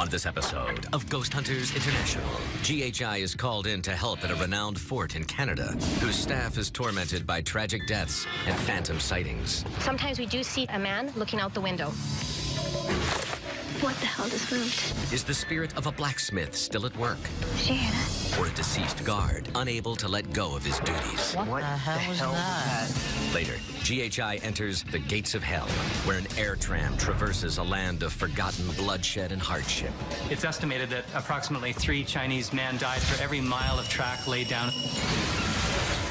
On this episode of Ghost Hunters International, GHI is called in to help at a renowned fort in Canada, whose staff is tormented by tragic deaths and phantom sightings. Sometimes we do see a man looking out the window. What the hell just moved? Is the spirit of a blacksmith still at work? Did you hear that? Or a deceased guard, unable to let go of his duties? What the hell was that? Later, GHI enters the gates of hell, where an air tram traverses a land of forgotten bloodshed and hardship. It's estimated that approximately 3 Chinese men died for every mile of track laid down.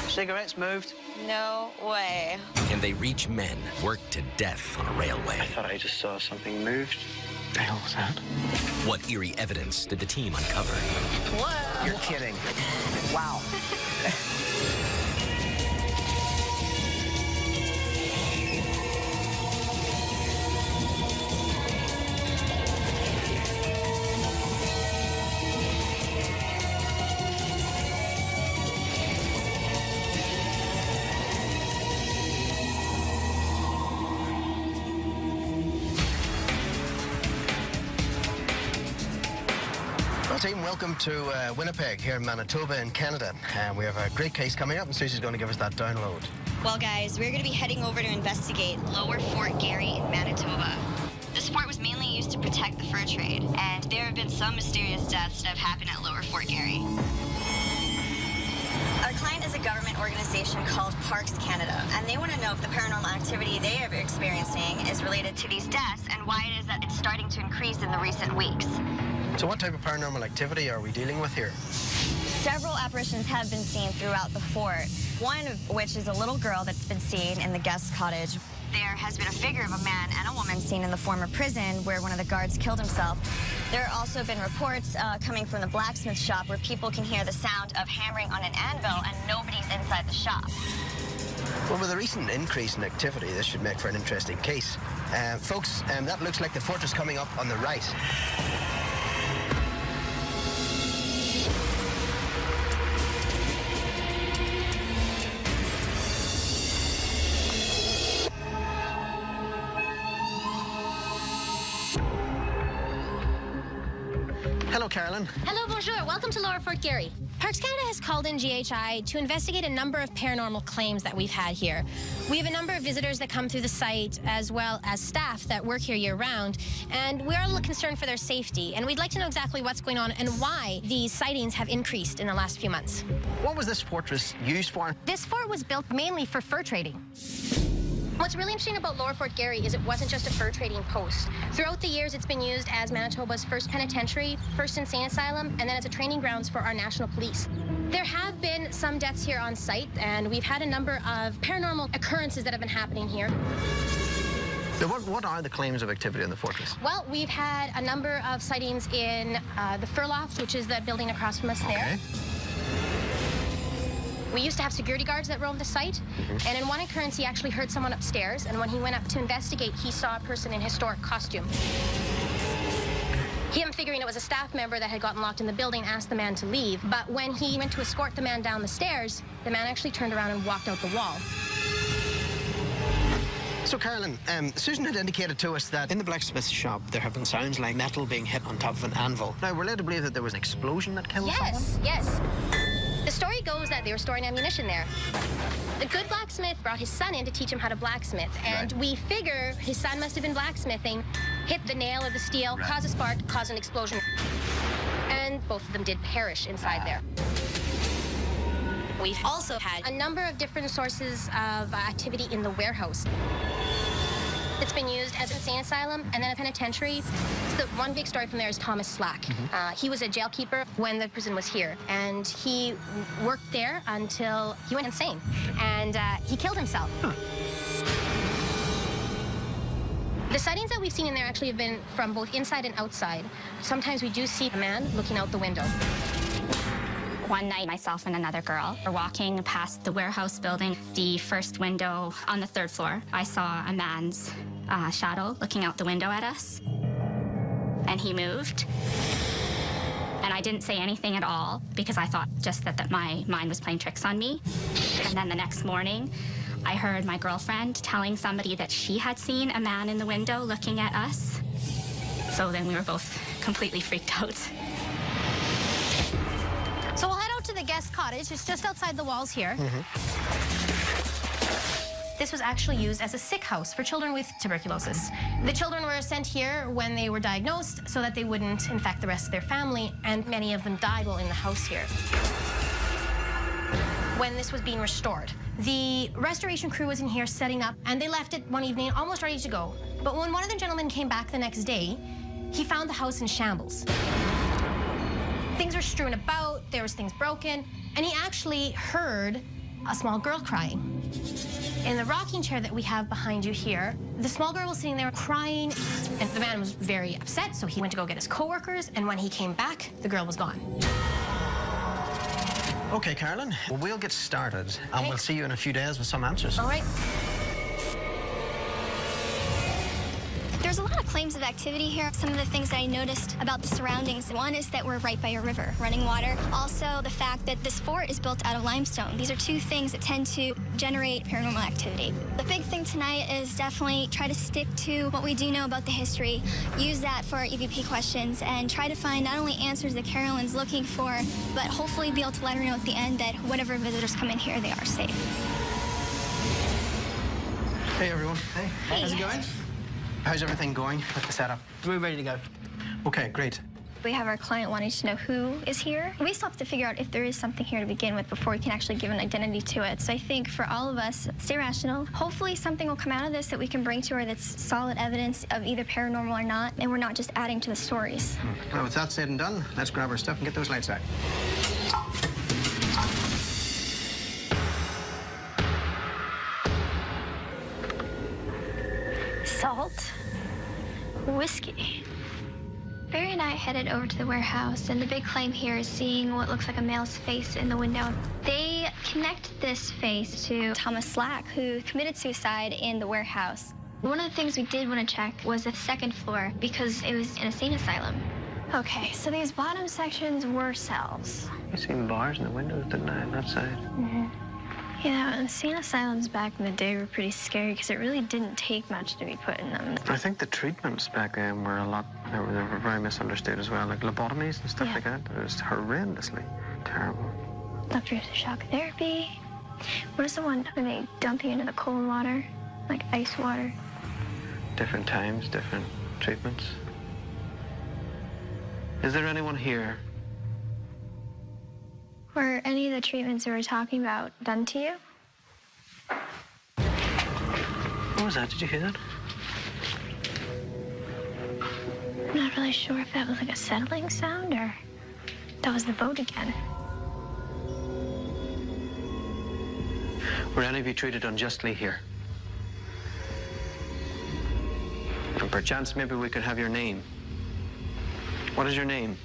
Cigarettes moved? No way. And they reach men worked to death on a railway. I thought I just saw something moved. The hell was that? What eerie evidence did the team uncover? Whoa. You're kidding. Wow. Well, team, welcome to Winnipeg here in Manitoba in Canada. We have a great case coming up, and Susie's going to give us that download. Well, guys, we're going to be heading over to investigate Lower Fort Garry in Manitoba. This fort was mainly used to protect the fur trade, and there have been some mysterious deaths that have happened at Lower Fort Garry. Our client is a government organization called Parks Canada, and they want to know if the paranormal activity they are experiencing is related to these deaths and why it is that it's starting to increase in the recent weeks. So what type of paranormal activity are we dealing with here? Several apparitions have been seen throughout the fort, one of which is a little girl that's been seen in the guest cottage. There has been a figure of a man and a woman seen in the former prison where one of the guards killed himself. There have also been reports coming from the blacksmith shop where people can hear the sound of hammering on an anvil and nobody's inside the shop. Well, with a recent increase in activity, this should make for an interesting case. Folks, that looks like the fortress coming up on the right. Hello, Carolyn. Hello, bonjour. Welcome to Lower Fort Garry. Parks Canada has called in GHI to investigate a number of paranormal claims that we've had here. We have a number of visitors that come through the site, as well as staff that work here year-round, and we are a little concerned for their safety, and we'd like to know exactly what's going on and why these sightings have increased in the last few months. What was this fortress used for? This fort was built mainly for fur trading. What's really interesting about Lower Fort Garry is it wasn't just a fur trading post. Throughout the years, it's been used as Manitoba's first penitentiary, first insane asylum, and then as a training grounds for our national police. There have been some deaths here on site, and we've had a number of paranormal occurrences that have been happening here. Now, what are the claims of activity in the fortress? Well, we've had a number of sightings in the fur loft, which is the building across from us there. We used to have security guards that roamed the site, and in one occurrence, he actually heard someone upstairs, and when he went up to investigate, he saw a person in historic costume. Him figuring it was a staff member that had gotten locked in the building asked the man to leave, but when he went to escort the man down the stairs, the man actually turned around and walked out the wall. So, Carolyn, Susan had indicated to us that in the blacksmith shop, there have been sounds like metal being hit on top of an anvil. Now, we're led to believe that there was an explosion that killed someone? Yes. The story goes that they were storing ammunition there. The good blacksmith brought his son in to teach him how to blacksmith, and we figure his son must have been blacksmithing, hit the nail or the steel, caused a spark, caused an explosion, and both of them did perish inside there. We've also had a number of different sources of activity in the warehouse. It's been used as an insane asylum and then a penitentiary. So the one big story from there is Thomas Slack. He was a jailkeeper when the prison was here, and he worked there until he went insane, and he killed himself. The sightings that we've seen in there actually have been from both inside and outside. Sometimes we do see a man looking out the window. One night, myself and another girl were walking past the warehouse building, the first window on the 3rd floor. I saw a man's shadow looking out the window at us, and he moved. And I didn't say anything at all because I thought just that my mind was playing tricks on me. And then the next morning, I heard my girlfriend telling somebody that she had seen a man in the window looking at us. So then we were both completely freaked out. So we'll head out to the guest cottage. It's just outside the walls here. This was actually used as a sick house for children with tuberculosis. The children were sent here when they were diagnosed so that they wouldn't infect the rest of their family, and many of them died while in the house here. When this was being restored, the restoration crew was in here setting up, and they left it one evening almost ready to go. But when one of the gentlemen came back the next day, he found the house in shambles. Things were strewn about, there was things broken, and he actually heard a small girl crying. In the rocking chair that we have behind you here, the small girl was sitting there crying, and the man was very upset, so he went to go get his coworkers, and when he came back, the girl was gone. Okay, Carolyn, well, we'll get started, and we'll see you in a few days with some answers. All right. There's a lot of claims of activity here. Some of the things that I noticed about the surroundings, one is that we're right by a river, running water. Also, the fact that this fort is built out of limestone. These are two things that tend to generate paranormal activity. The big thing tonight is definitely try to stick to what we do know about the history, use that for our EVP questions, and try to find not only answers that Carolyn's looking for, but hopefully be able to let her know at the end that whatever visitors come in here, they are safe. Hey, everyone. Hey. Hey. How's it going? How's everything going with the setup? We're ready to go. Okay, great. We have our client wanting to know who is here. We still have to figure out if there is something here to begin with before we can actually give an identity to it. So I think for all of us, stay rational. Hopefully something will come out of this that we can bring to her that's solid evidence of either paranormal or not, and we're not just adding to the stories. Well, with that said and done, let's grab our stuff and get those lights out. Salt, whiskey. Barry and I headed over to the warehouse, and the big claim here is seeing what looks like a male's face in the window. They connect this face to Thomas Slack, who committed suicide in the warehouse. One of the things we did want to check was the second floor, because it was an insane asylum. Okay, so these bottom sections were cells. You seen bars in the windows, didn't I, on that side? Yeah, insane asylums back in the day were pretty scary because it really didn't take much to be put in them. I think the treatments back then were they were very misunderstood as well, like lobotomies and stuff like that. It was horrendously terrible. Electroshock therapy. What is the one where they dump you into the cold water, like ice water? Different times, different treatments. Is there anyone here? Were any of the treatments we were talking about done to you? What was that? Did you hear that? I'm not really sure if that was like a settling sound or that was the boat again. Were any of you treated unjustly here? And perchance maybe we could have your name. What is your name?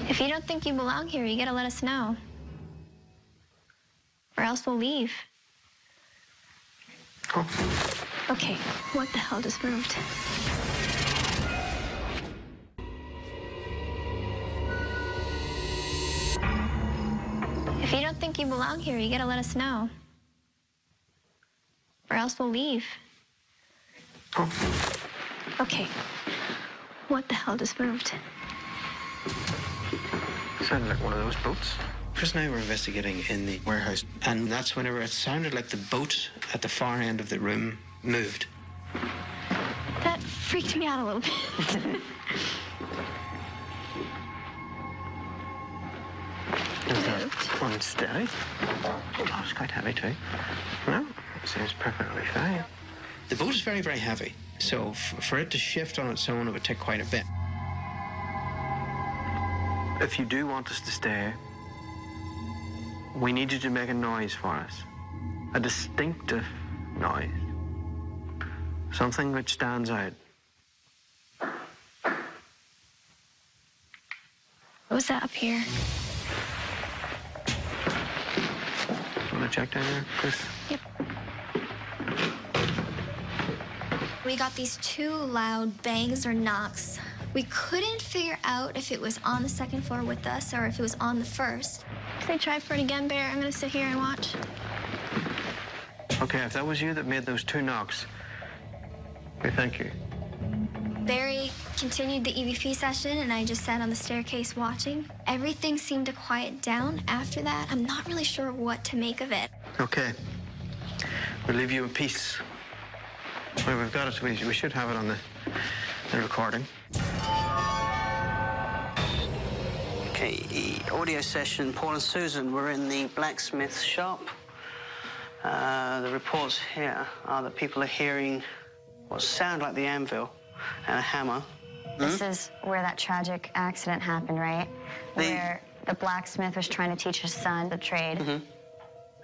If you don't think you belong here, you gotta let us know. Or else we'll leave. Oh. Okay, what the hell just moved? If you don't think you belong here, you gotta let us know. Or else we'll leave. Oh. Okay, what the hell just moved? Sounded like one of those boats. Chris and I were investigating in the warehouse, and that's whenever it sounded like the boat at the far end of the room moved. That freaked me out a little bit. Is that one steady? Oh, it's quite heavy too. No, it seems perfectly fine. The boat is very, very heavy, so for it to shift on its own, it would take quite a bit. If you do want us to stay, we need you to make a noise for us. A distinctive noise. Something which stands out. What was that up here? Want to check down there, Chris? Yep. We got these two loud bangs or knocks. We couldn't figure out if it was on the second floor with us or if it was on the first. Can I try for it again, Bear? I'm gonna sit here and watch. Okay, if that was you that made those two knocks, we thank you. Barry continued the EVP session, and I just sat on the staircase watching. Everything seemed to quiet down after that. I'm not really sure what to make of it. Okay. We'll leave you in peace. Well, we've got it. We should have it on the recording. Okay, audio session. Paul and Susan were in the blacksmith shop. The reports here are that people are hearing what sound like the anvil and a hammer. This is where that tragic accident happened, right? Where the blacksmith was trying to teach his son the trade. And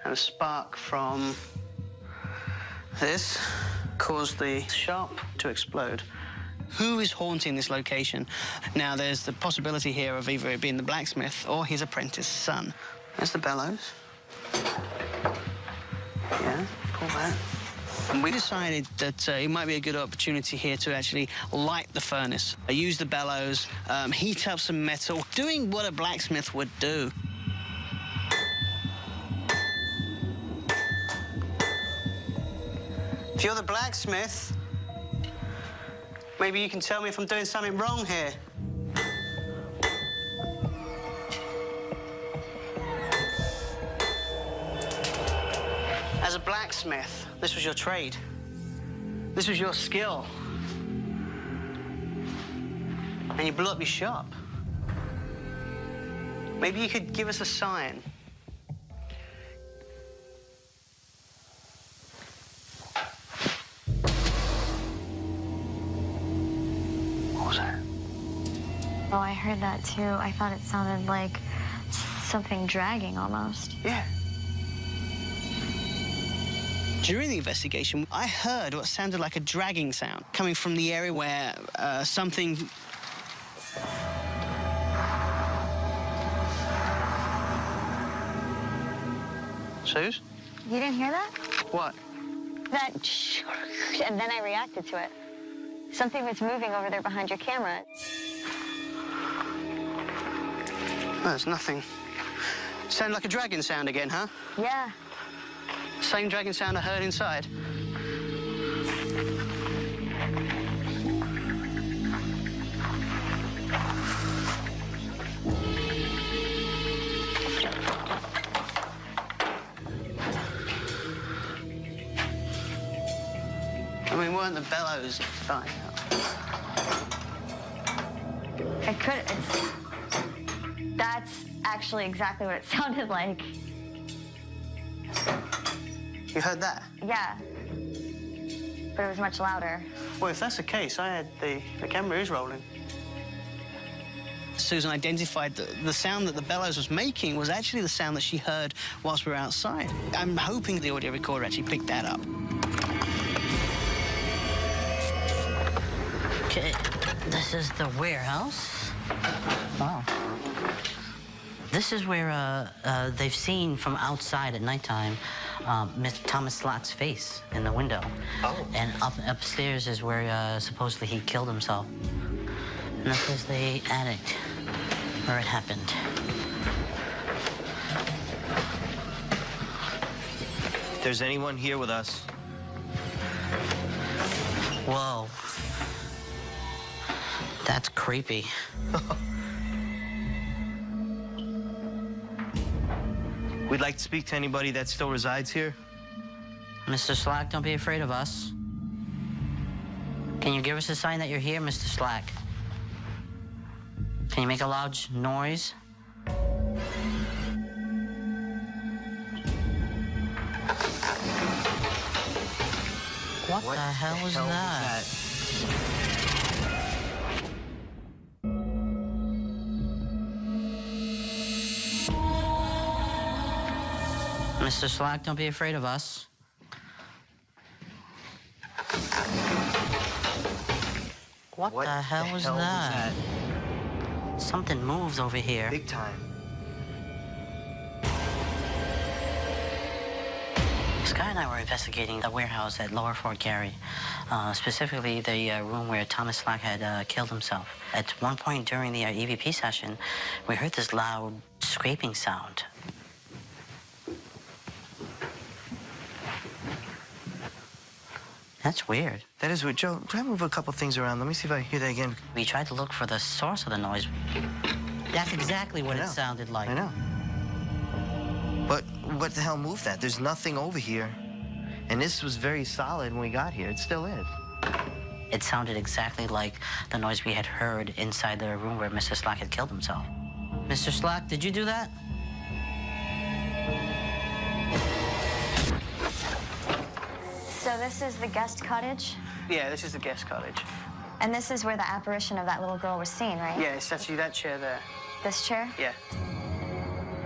a spark from this caused the shop to explode. Who is haunting this location? Now, there's the possibility here of either it being the blacksmith or his apprentice son. There's the bellows. Yeah, pull that. And we decided that it might be a good opportunity here to actually light the furnace. Use the bellows, heat up some metal, doing what a blacksmith would do. If you're the blacksmith, maybe you can tell me if I'm doing something wrong here. As a blacksmith, this was your trade. This was your skill. And you blew up your shop. Maybe you could give us a sign. What was that? Oh, I heard that too. I thought it sounded like something dragging almost. Yeah. During the investigation, I heard what sounded like a dragging sound coming from the area where something... Suze? You didn't hear that? What? That and then I reacted to it. Something was moving over there behind your camera. No, there's nothing. Sounded like a dragging sound again, huh? Yeah. Same dragging sound I heard inside. I mean, weren't the bellows fine? It could. That's actually exactly what it sounded like. You heard that? Yeah. But it was much louder. Well, if that's the case, I had the camera is rolling. Susan identified that the sound that the bellows was making was actually the sound that she heard whilst we were outside. I'm hoping the audio recorder actually picked that up. Okay, this is the warehouse. Wow. This is where they've seen from outside at nighttime Mr. Thomas Slack's face in the window. Oh. And upstairs is where supposedly he killed himself. And this is the attic where it happened. If there's anyone here with us. Whoa. That's creepy. We'd like to speak to anybody that still resides here. Mr. Slack, don't be afraid of us. Can you give us a sign that you're here, Mr. Slack? Can you make a loud noise? What the hell was that? Mr. Slack, don't be afraid of us. What the hell was that? Something moved over here. Big time. Sky and I were investigating the warehouse at Lower Fort Garry, specifically the room where Thomas Slack had killed himself. At one point during the EVP session, we heard this loud scraping sound. That's weird. That is weird. Joe, try to move a couple things around. Let me see if I hear that again. We tried to look for the source of the noise. That's exactly what it sounded like. I know. But what the hell moved that? There's nothing over here. And this was very solid when we got here. It still is. It sounded exactly like the noise we had heard inside the room where Mr. Slack had killed himself. Mr. Slack, did you do that? So this is the guest cottage? Yeah, this is the guest cottage. And this is where the apparition of that little girl was seen, right? Yeah, it's actually that chair there. This chair? Yeah.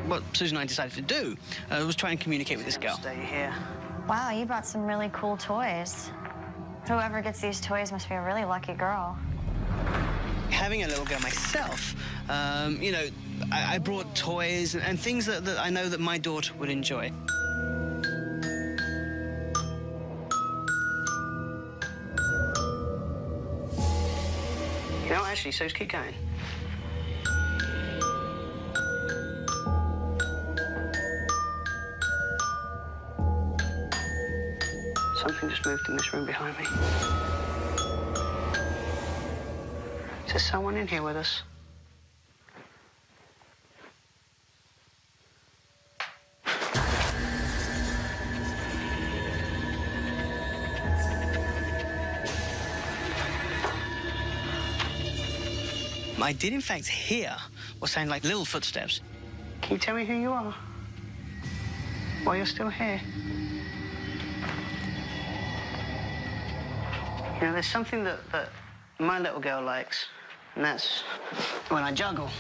What Susan and I decided to do was try and communicate with this girl. Stay here. Wow, you brought some really cool toys. Whoever gets these toys must be a really lucky girl. Having a little girl myself, you know, I brought toys and things that I know that my daughter would enjoy. You know, actually, so just keep going. Something just moved in this room behind me. Is there someone in here with us? I did, in fact, hear what sounded like little footsteps. Can you tell me who you are? Why you're still here? You know, there's something that my little girl likes, and that's when I juggle.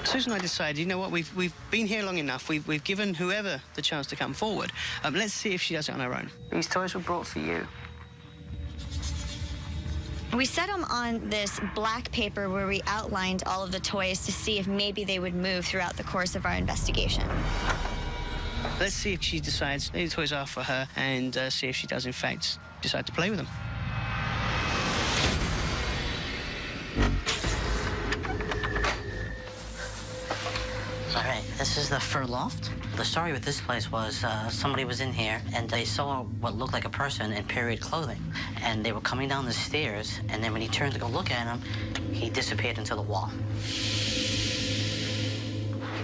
Susan and I decided, you know what, we've been here long enough. We've given whoever the chance to come forward. Let's see if she does it on her own. These toys were brought for you. We set them on this black paper where we outlined all of the toys to see if maybe they would move throughout the course of our investigation. Let's see if she decides the toys are for her, and see if she does, in fact, decide to play with them. All right, this is the fur loft. The story with this place was somebody was in here and they saw what looked like a person in period clothing. And they were coming down the stairs, and then when he turned to go look at him, he disappeared into the wall.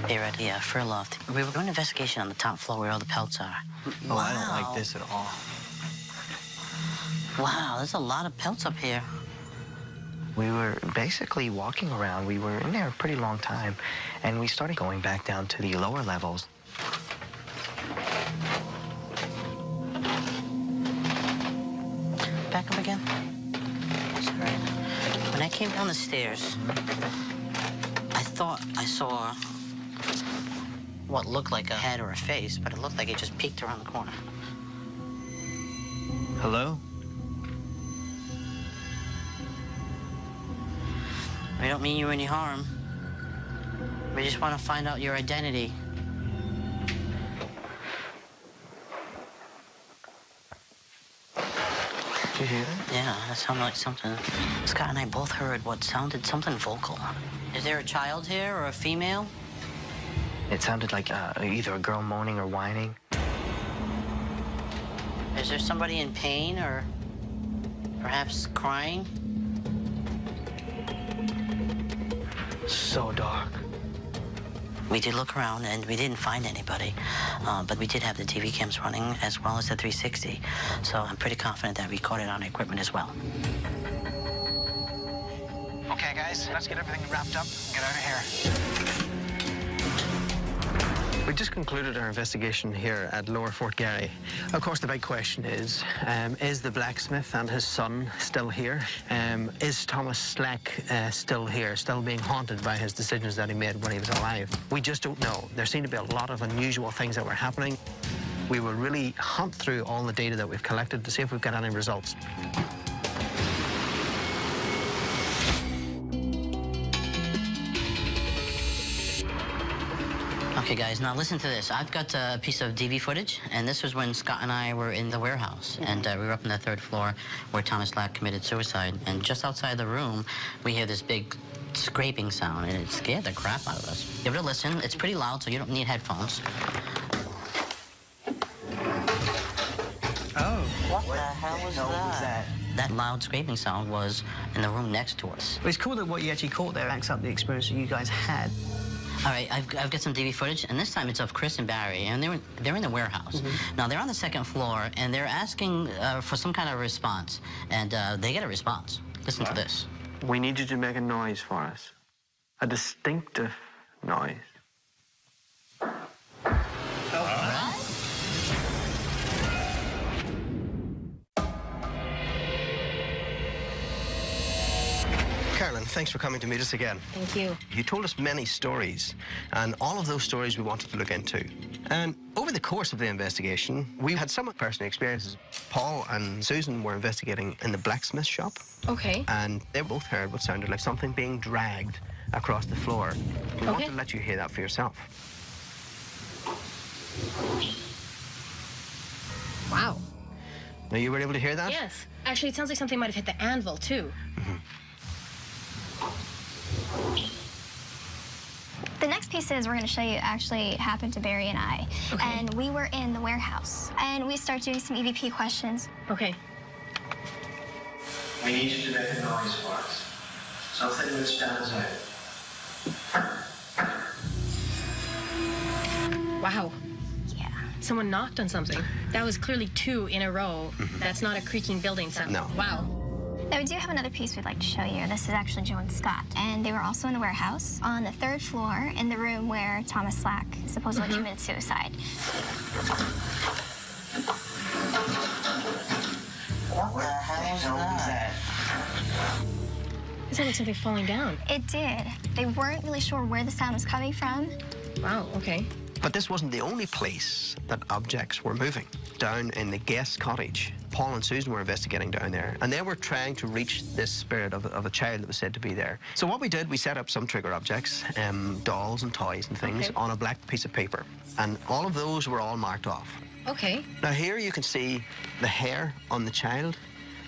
Here at the fur loft. We were doing an investigation on the top floor where all the pelts are. Oh, wow. I don't like this at all. Wow, there's a lot of pelts up here. We were basically walking around. We were in there a pretty long time, and we started going back down to the lower levels. Back up again. Sorry. When I came down the stairs, I thought I saw what looked like a head or a face, but it looked like it just peeked around the corner. Hello? We don't mean you any harm. We just want to find out your identity. Did you hear that? Yeah, that sounded like something. Scott and I both heard what sounded something vocal. Is there a child here or a female? It sounded like either a girl moaning or whining. Is there somebody in pain or perhaps crying? So dark. We did look around and we didn't find anybody, but we did have the TV cams running as well as the 360. So I'm pretty confident that we caught it on equipment as well. Okay, guys, let's get everything wrapped up and get out of here. We just concluded our investigation here at Lower Fort Garry. Of course, the big question is the blacksmith and his son still here? Is Thomas Slack still here, still being haunted by his decisions that he made when he was alive? We just don't know. There seem to be a lot of unusual things that were happening. We will really hunt through all the data that we've collected to see if we've got any results. Okay, guys, now listen to this. I've got a piece of DV footage, and this was when Scott and I were in the warehouse, and we were up on the 3rd floor where Thomas Slack committed suicide. And just outside the room, we hear this big scraping sound, and it scared the crap out of us. Give it a listen. It's pretty loud, so you don't need headphones. Oh. What the hell was that? That loud scraping sound was in the room next to us. Well, it's cool that what you actually caught there backs up the experience that you guys had. All right, I've got some DV footage, and this time it's of Chris and Barry, and they're in the warehouse. Now, they're on the second floor, and they're asking for some kind of response, and they get a response. Listen to this. We need you to make a noise for us. A distinctive noise. Carolyn, thanks for coming to meet us again. Thank you. You told us many stories, and all of those stories we wanted to look into. And over the course of the investigation, we had some personal experiences. Paul and Susan were investigating in the blacksmith shop. Okay. And they both heard what sounded like something being dragged across the floor. We want to let you hear that for yourself. Wow. Now, you were able to hear that? Yes. Actually, it sounds like something might have hit the anvil, too. The next pieces we're going to show you actually happened to Barry and I. Okay. And we were in the warehouse. And we start doing some EVP questions. Okay. We need you to make a noise for us. Something that stands out. Wow. Yeah. Someone knocked on something. That was clearly 2 in a row. That's not a creaking building sound. No. Wow. Now, we do have another piece we'd like to show you. This is actually Joe and Scott. And they were also in the warehouse on the 3rd floor in the room where Thomas Slack supposedly committed suicide. What the hell was that? It sounded like something falling down. It did. They weren't really sure where the sound was coming from. Wow, okay. But this wasn't the only place that objects were moving. Down in the guest cottage, Paul and Susan were investigating down there, and they were trying to reach this spirit of a child that was said to be there. So what we did, we set up some trigger objects, dolls and toys and things, on a black piece of paper. And all of those were all marked off. Okay. Now here you can see the hair on the child.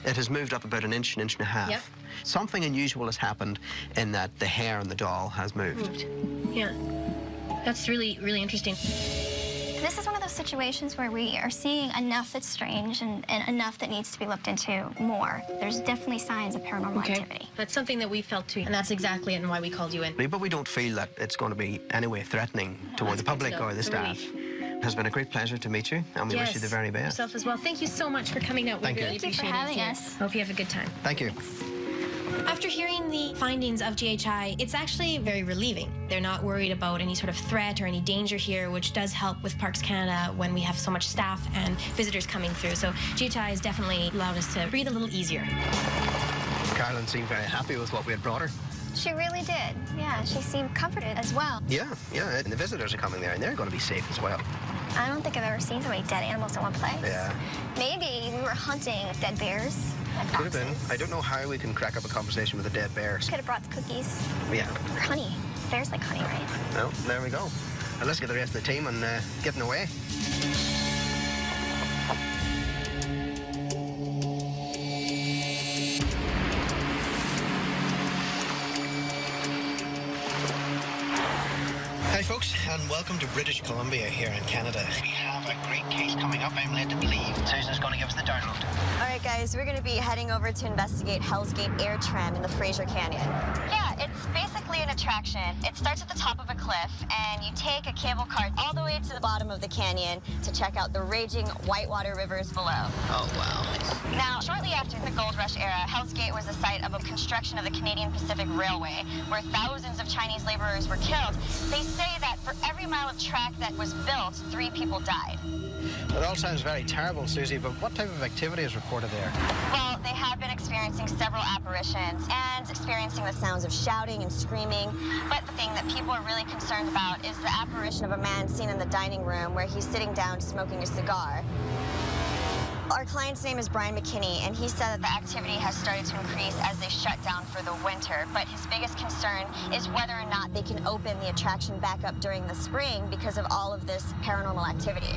It has moved up about an inch and a half. Yep. Something unusual has happened in that the hair on the doll has moved. Yeah. That's really, really interesting. This is one of those situations where we are seeing enough that's strange and enough that needs to be looked into more. There's definitely signs of paranormal activity. That's something that we felt too, and that's exactly it and why we called you in. But we don't feel that it's going to be any way threatening toward the public or the staff. It has been a great pleasure to meet you, and we wish you the very best. Yourself as well. Thank you so much for coming out. We really Thank you for appreciate having it. us. Hope you have a good time. Thank you. After hearing the findings of GHI, it's actually very relieving. They're not worried about any sort of threat or any danger here, which does help with Parks Canada when we have so much staff and visitors coming through. So GHI has definitely allowed us to breathe a little easier. Carolyn seemed very happy with what we had brought her. She really did. Yeah, she seemed comforted as well. Yeah, and the visitors are coming there, and they're going to be safe as well. I don't think I've ever seen so many dead animals in one place. Yeah. Maybe we were hunting dead bears. Could have been. I don't know how we can crack up a conversation with a dead bear. Could have brought the cookies. Yeah. Or honey. Bears like honey, right? Well, there we go. And let's get the rest of the team and getting away. Hi folks, and welcome to British Columbia here in Canada. We have a great case coming up, I'm led to believe. Susan's going to give us the download. All right, guys, we're going to be heading over to investigate Hell's Gate Air Tram in the Fraser Canyon. Yeah, it's basically an attraction. It starts at the top of a cliff, and you take a cable car all the way to the bottom of the canyon to check out the raging whitewater rivers below. Oh, wow. Now, shortly after the Gold Rush era, Hell's Gate was the site of a construction of the Canadian Pacific Railway, where thousands of Chinese laborers were killed. They say that for every mile of track that was built, 3 people died. It all sounds very terrible, Susie, but what type of activity is reported there? Well, they have been experiencing several apparitions and experiencing the sounds of shouting and screaming. But the thing that people are really concerned about is the apparition of a man seen in the dining room where he's sitting down smoking a cigar. Our client's name is Brian McKinney, and he said that the activity has started to increase as they shut down for the winter. But his biggest concern is whether or not they can open the attraction back up during the spring because of all of this paranormal activity.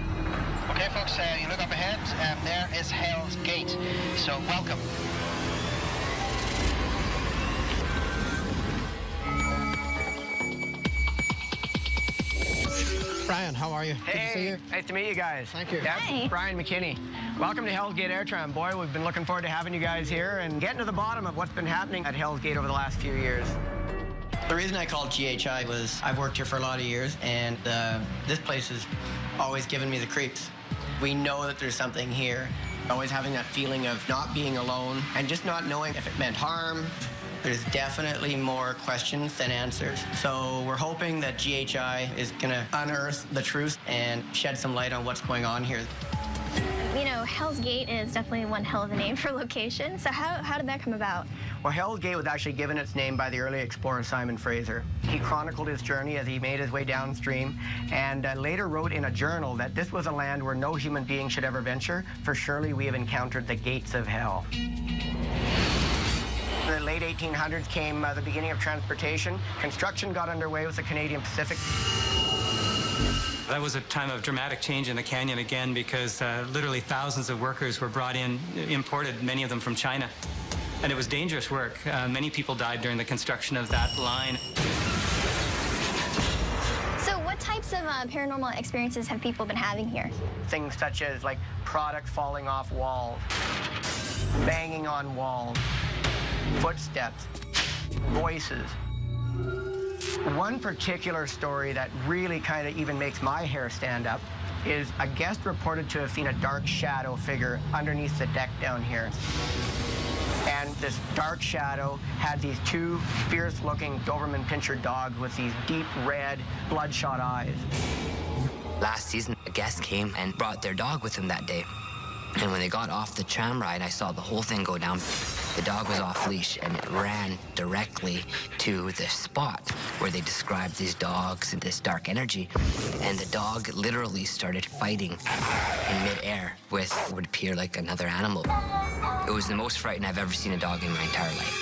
Okay, folks, you look up ahead, there is Hell's Gate, so welcome. Brian, how are you? Hey, good to see you. Nice to meet you guys. Thank you. Yeah, Hi. Brian McKinney. Welcome to Hell's Gate Air Tram. Boy, we've been looking forward to having you guys here and getting to the bottom of what's been happening at Hell's Gate over the last few years. The reason I called GHI was I've worked here for a lot of years, and this place has always given me the creeps. We know that there's something here. Always having that feeling of not being alone and just not knowing if it meant harm. There's definitely more questions than answers. So we're hoping that GHI is gonna unearth the truth and shed some light on what's going on here. You know, Hell's Gate is definitely one hell of a name for location. So how did that come about? Well, Hell's Gate was actually given its name by the early explorer Simon Fraser. He chronicled his journey as he made his way downstream and later wrote in a journal that this was a land where no human being should ever venture, for surely we have encountered the gates of hell. The late 1800s came the beginning of transportation. Construction got underway with the Canadian Pacific. That was a time of dramatic change in the canyon again because literally thousands of workers were brought in, imported, many of them from China. And it was dangerous work. Many people died during the construction of that line. So what types of paranormal experiences have people been having here? Things such as like product falling off walls, banging on walls, footsteps, voices. One particular story that really kind of even makes my hair stand up is a guest reported to have seen a dark shadow figure underneath the deck down here. And this dark shadow had these two fierce-looking Doberman Pinscher dogs with these deep red, bloodshot eyes. Last season, a guest came and brought their dog with him that day. And when they got off the tram ride, I saw the whole thing go down. The dog was off leash and it ran directly to the spot where they described these dogs and this dark energy. And the dog literally started fighting in midair with what would appear like another animal. It was the most frightened I've ever seen a dog in my entire life.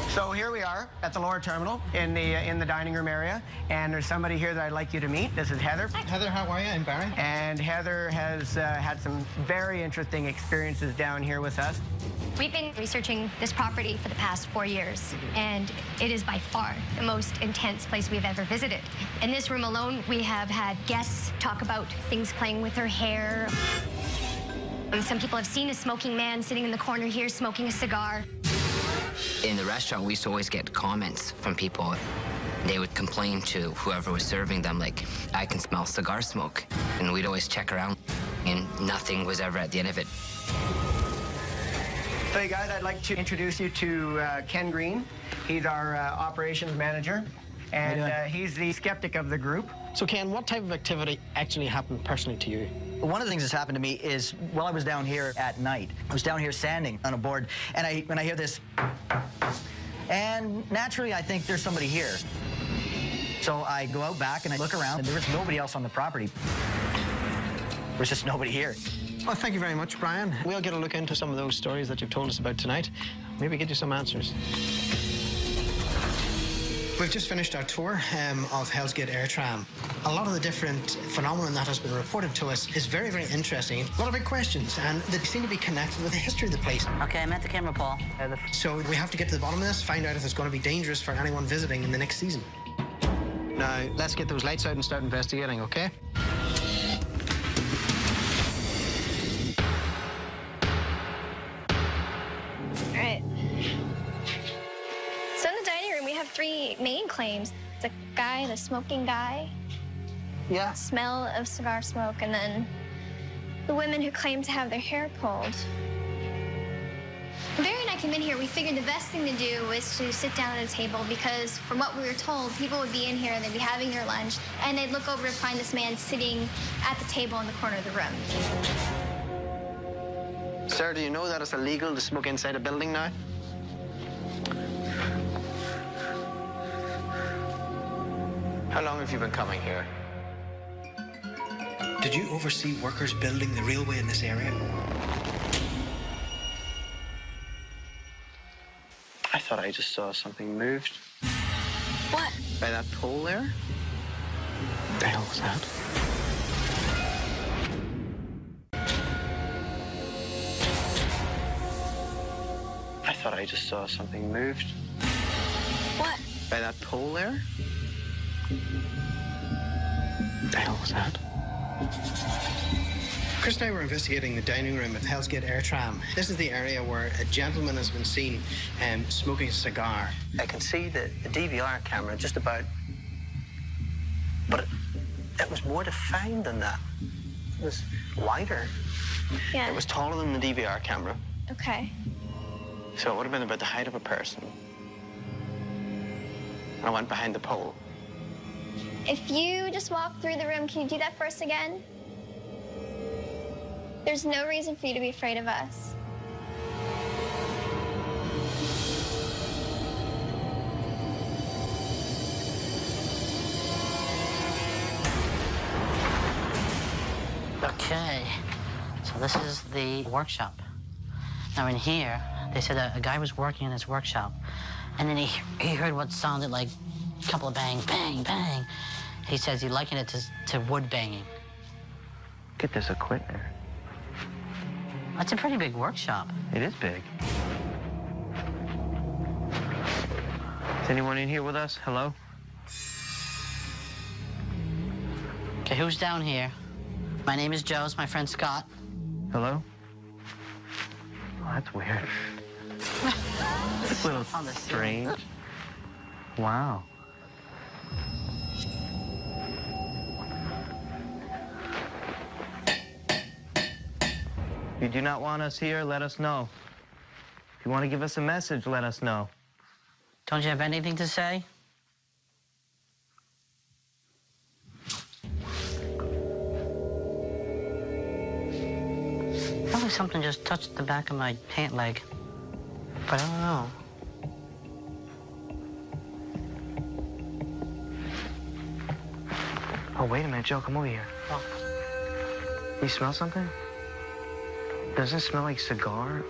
So here we are at the lower terminal in the dining room area, and there's somebody here that I'd like you to meet. This is Heather. Hi. Heather, how are you? I'm Barry. And Heather has had some very interesting experiences down here with us. We've been researching this property for the past 4 years, and it is by far the most intense place we've ever visited. In this room alone, we have had guests talk about things playing with her hair. And some people have seen a smoking man sitting in the corner here smoking a cigar. In the restaurant, we used to always get comments from people. They would complain to whoever was serving them, like, I can smell cigar smoke. And we'd always check around, and nothing was ever at the end of it. So, you guys, I'd like to introduce you to Ken Green. He's our operations manager, and he's the skeptic of the group. So, Ken, what type of activity actually happened personally to you? One of the things that's happened to me is while I was down here at night, I was down here sanding on a board, and when I hear this, and naturally I think there's somebody here. So I go out back and I look around, and there was nobody else on the property. There's just nobody here. Well, thank you very much, Brian. We'll get a look into some of those stories that you've told us about tonight. Maybe get you some answers. We've just finished our tour of Hell's Gate Air Tram. A lot of the different phenomenon that has been reported to us is very, very interesting. A lot of big questions, and they seem to be connected with the history of the place. Okay, I'm at the camera, Paul. So we have to get to the bottom of this, find out if it's going to be dangerous for anyone visiting in the next season. Now, let's get those lights out and start investigating, okay? All right. So in the dining room, we have three main claims. The guy, the smoking guy. Yeah. Smell of cigar smoke, and then the women who claim to have their hair pulled. When Barry and I came in here, we figured the best thing to do was to sit down at a table because from what we were told, people would be in here and they'd be having their lunch, and they'd look over and find this man sitting at the table in the corner of the room. Sir, do you know that it's illegal to smoke inside a building now? How long have you been coming here? Did you oversee workers building the railway in this area? I thought I just saw something moved. What? By that pole there? What the hell was that? I thought I just saw something moved. What? By that pole there? What the hell was that? Chris and I were investigating the dining room at Hell's Gate Air Tram. This is the area where a gentleman has been seen smoking a cigar. I can see the DVR camera just about, but it was more defined than that. It was wider. Yeah. It was taller than the DVR camera. Okay. So it would have been about the height of a person. I went behind the pole. If you just walk through the room, can you do that for us again? There's no reason for you to be afraid of us. Okay, so this is the workshop. Now in here, they said a guy was working in his workshop, and then he heard what sounded like a couple of bang, bang, bang. He says he likened it to wood banging. Get this equipment. That's a pretty big workshop. It is big. Is anyone in here with us? Hello? Okay, who's down here? My name is Joe. It's my friend Scott. Hello? Oh, that's weird. It's a little strange. Wow. If you do not want us here, let us know. If you want to give us a message, let us know. Don't you have anything to say? Felt like something just touched the back of my pant leg, but I don't know. Oh, wait a minute, Joe, come over here. Oh. You smell something? Doesn't it smell like cigar?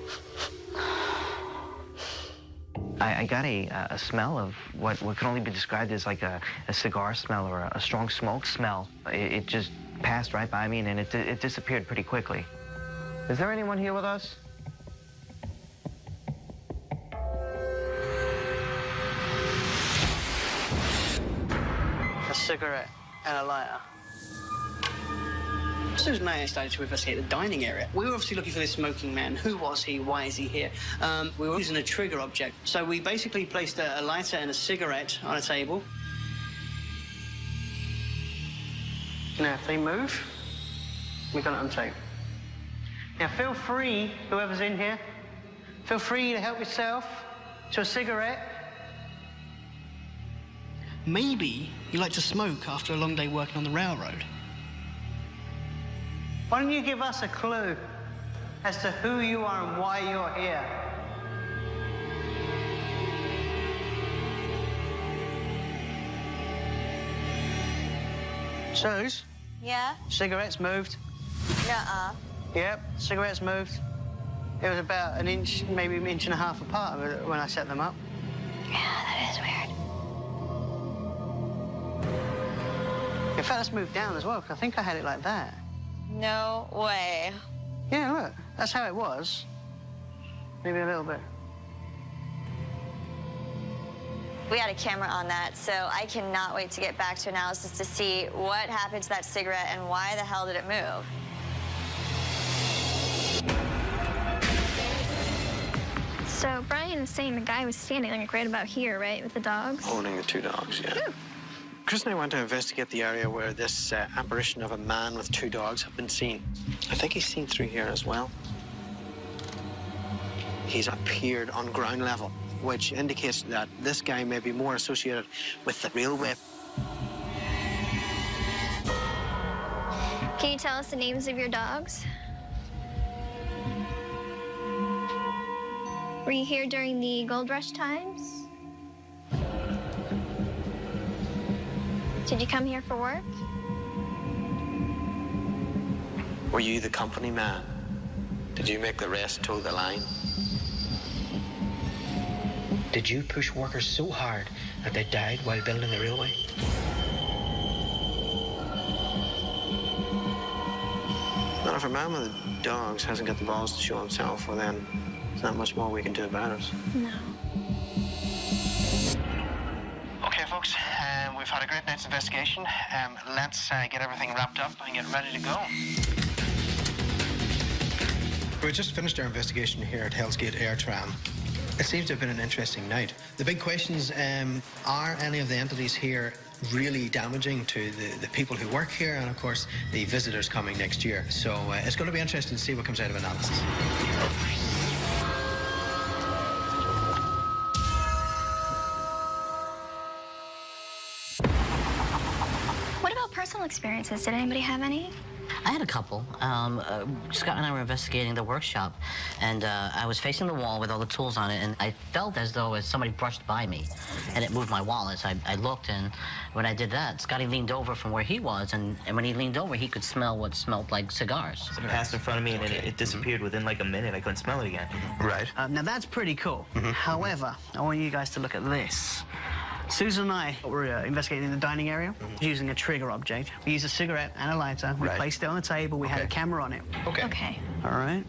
I got a smell of what can only be described as like a cigar smell or a strong smoke smell. It just passed right by me, and then it disappeared pretty quickly. Is there anyone here with us? A cigarette and a lighter. Susan and I started to investigate the dining area. We were obviously looking for this smoking man. Who was he? Why is he here? We were using a trigger object. So we basically placed a lighter and a cigarette on a table. Now, if they move, we got it on tape. Now, feel free, whoever's in here, feel free to help yourself to a cigarette. Maybe you like to smoke after a long day working on the railroad. Why don't you give us a clue as to who you are and why you're here? Suze? Yeah? Cigarettes moved. Nuh-uh. Yep, cigarettes moved. It was about an inch, maybe an inch and a half apart when I set them up. Yeah, that is weird. In fact, let's move down as well, because I think I had it like that. No way. Yeah, look, that's how it was. Maybe a little bit. We had a camera on that, so I cannot wait to get back to analysis to see what happened to that cigarette and why the hell did it move. So Brian is saying the guy was standing like right about here, right, with the dogs? Holding the two dogs, yeah. Ooh. Chris and I went to investigate the area where this apparition of a man with two dogs have been seen. I think he's seen through here as well. He's appeared on ground level, which indicates that this guy may be more associated with the railway. Can you tell us the names of your dogs? Were you here during the gold rush times? Did you come here for work? Were you the company man? Did you make the rest toe the line? Did you push workers so hard that they died while building the railway? Well, if a man with dogs hasn't got the balls to show himself, well then, there's not much more we can do about it. No. folks. We've had a great night's investigation. Let's get everything wrapped up and get ready to go. We just finished our investigation here at Hell's Gate Air Tram. It seems to have been an interesting night. The big questions, are any of the entities here really damaging to the people who work here and, of course, the visitors coming next year? So it's going to be interesting to see what comes out of analysis. What about personal experiences? Did anybody have any? I had a couple. Scott and I were investigating the workshop, and I was facing the wall with all the tools on it, and I felt as though somebody brushed by me, and it moved my wallet. So I looked, and when I did that, Scotty leaned over from where he was, and when he leaned over, he could smell what smelled like cigars. It passed in front of me, and it disappeared within like a minute. I couldn't smell it again. Right. Now, that's pretty cool. However, I want you guys to look at this. Susan and I were investigating the dining area using a trigger object. We used a cigarette and a lighter. We placed it on the table. We had a camera on it. Okay. Okay. All right.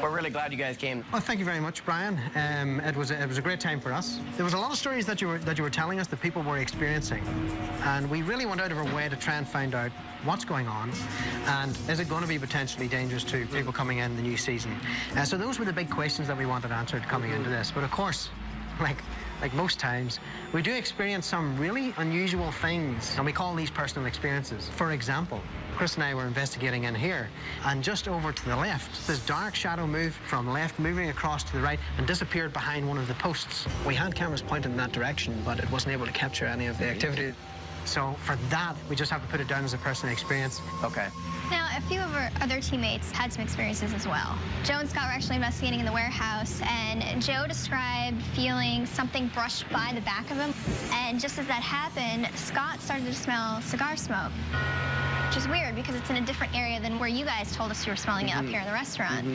We're really glad you guys came. Well, thank you very much, Brian. It was a great time for us. There was a lot of stories that you were telling us that people were experiencing, and we really went out of our way to try and find out what's going on, and is it going to be potentially dangerous to people coming in the new season. So those were the big questions that we wanted answered coming into this. But of course, like most times, we do experience some really unusual things, and we call these personal experiences. For example, Chris and I were investigating in here, and just over to the left, this dark shadow moved from left, moving across to the right, and disappeared behind one of the posts. We had cameras pointed in that direction, but it wasn't able to capture any of the activity. So for that, we just have to put it down as a personal experience. Okay. Now, a few of our other teammates had some experiences as well. Joe and Scott were actually investigating in the warehouse, and Joe described feeling something brushed by the back of him. And just as that happened, Scott started to smell cigar smoke, which is weird because it's in a different area than where you guys told us you were smelling it up here in the restaurant.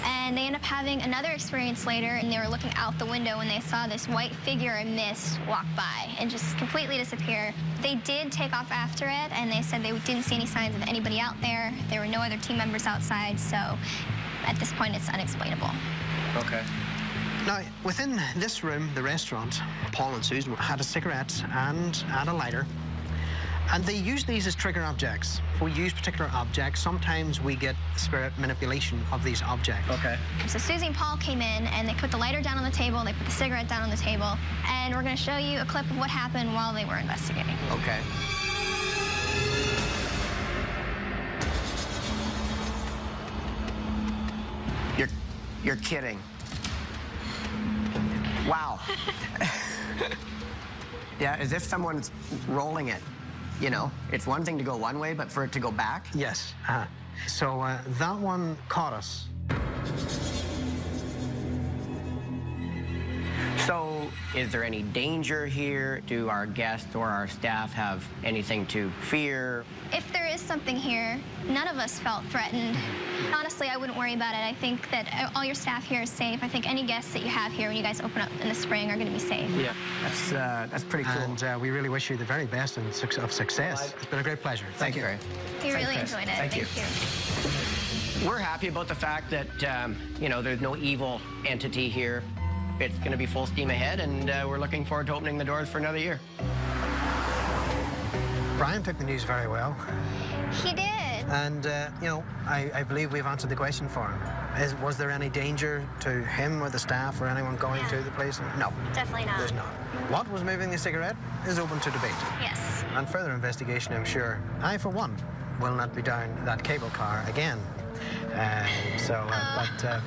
And they ended up having another experience later, and they were looking out the window and they saw this white figure in mist walk by and just completely disappear. They did take off after it, and they said they didn't see any signs of anybody out there. There were no other team members outside, so at this point, it's unexplainable. Okay. Now, within this room, the restaurant, Paul and Susan had a cigarette and a lighter, and they use these as trigger objects. If we use particular objects, sometimes we get spirit manipulation of these objects. Okay. So Susie and Paul came in, and they put the lighter down on the table, they put the cigarette down on the table, and we're going to show you a clip of what happened while they were investigating. Okay. You're kidding. Wow. Yeah, as if someone's rolling it. You know, it's one thing to go one way, but for it to go back? Yes. So that one caught us. So, is there any danger here? Do our guests or our staff have anything to fear? If there is something here, none of us felt threatened. Honestly, I wouldn't worry about it. I think that all your staff here is safe. I think any guests that you have here when you guys open up in the spring are going to be safe. Yeah, that's pretty cool. And we really wish you the very best and of success. It's been a great pleasure. Thank you. We really enjoyed it. Thank you. We're happy about the fact that, you know, there's no evil entity here. It's going to be full steam ahead, and we're looking forward to opening the doors for another year. Brian took the news very well. He did. And, you know, I believe we've answered the question for him. Was there any danger to him or the staff or anyone going to the place? No. Definitely not. There's not. What was moving the cigarette is open to debate. Yes. And further investigation, I'm sure. I, for one, will not be down that cable car again. But...